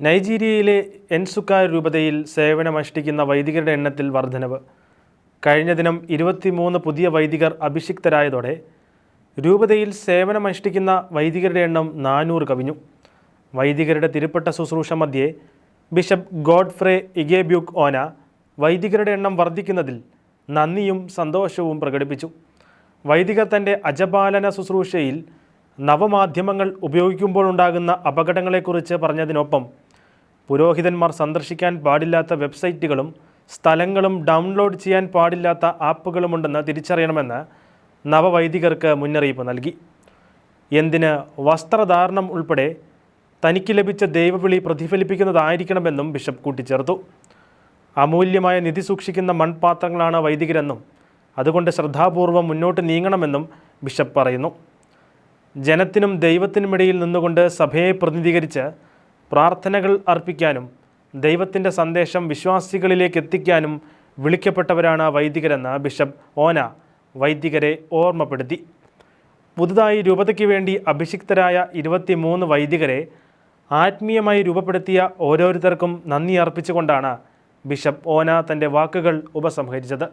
നൈജീരിയയിലെ എൻസുക്ക രൂപതയിൽ സേവനമനുഷ്ഠിക്കുന്ന വൈദികരുടെ എണ്ണത്തിൽ വർധനവ്. കഴിഞ്ഞ ദിനം 23 പുതിയ വൈദികർ അഭിഷിക്തരായതോടെ രൂപതയിൽ സേവനമനുഷ്ഠിക്കുന്ന വൈദികരുടെ എണ്ണം 400 കവിഞ്ഞു. വൈദികരുടെ തിരുപ്പട്ട ശുശ്രൂഷ മധ്യേ ബിഷപ്പ് ഗോഡ്ഫ്രേ ഇഗേബ്യൂക്ക് ഓന വൈദികരുടെ എണ്ണം വർദ്ധിക്കുന്നതിൽ നന്ദിയും സന്തോഷവും പ്രകടിപ്പിച്ചു. വൈദികർ തൻ്റെ അജപാലന ശുശ്രൂഷയിൽ നവമാധ്യമങ്ങൾ ഉപയോഗിക്കുമ്പോഴുണ്ടാകുന്ന അപകടങ്ങളെക്കുറിച്ച് പറഞ്ഞതിനൊപ്പം പുരോഹിതന്മാർ സന്ദർശിക്കാൻ പാടില്ലാത്ത വെബ്സൈറ്റുകളും സ്ഥലങ്ങളും ഡൗൺലോഡ് ചെയ്യാൻ പാടില്ലാത്ത ആപ്പുകളുമുണ്ടെന്ന് തിരിച്ചറിയണമെന്ന് നവവൈദികർക്ക് മുന്നറിയിപ്പ് നൽകി. എന്തിന് വസ്ത്രധാരണം ഉൾപ്പെടെ തനിക്ക് ലഭിച്ച ദൈവവിളി പ്രതിഫലിപ്പിക്കുന്നതായിരിക്കണമെന്നും ബിഷപ്പ് കൂട്ടിച്ചേർത്തു. അമൂല്യമായ നിധി സൂക്ഷിക്കുന്ന മൺപാത്രങ്ങളാണ് വൈദികരെന്നും അതുകൊണ്ട് ശ്രദ്ധാപൂർവം മുന്നോട്ട് നീങ്ങണമെന്നും ബിഷപ്പ് പറയുന്നു. ജനത്തിനും ദൈവത്തിനുമിടയിൽ നിന്നുകൊണ്ട് സഭയെ പ്രതിനിധീകരിച്ച് പ്രാർത്ഥനകൾ അർപ്പിക്കാനും ദൈവത്തിൻ്റെ സന്ദേശം വിശ്വാസികളിലേക്ക് എത്തിക്കാനും വിളിക്കപ്പെട്ടവരാണ് വൈദികരെന്ന് ബിഷപ്പ് ഓന വൈദികരെ ഓർമ്മപ്പെടുത്തി. പുതുതായി രൂപതയ്ക്ക് വേണ്ടി അഭിഷിക്തരായ 23 വൈദികരെ ആത്മീയമായി രൂപപ്പെടുത്തിയ ഓരോരുത്തർക്കും നന്ദി അർപ്പിച്ചുകൊണ്ടാണ് ബിഷപ്പ് ഓന തൻ്റെ വാക്കുകൾ ഉപസംഹരിച്ചത്.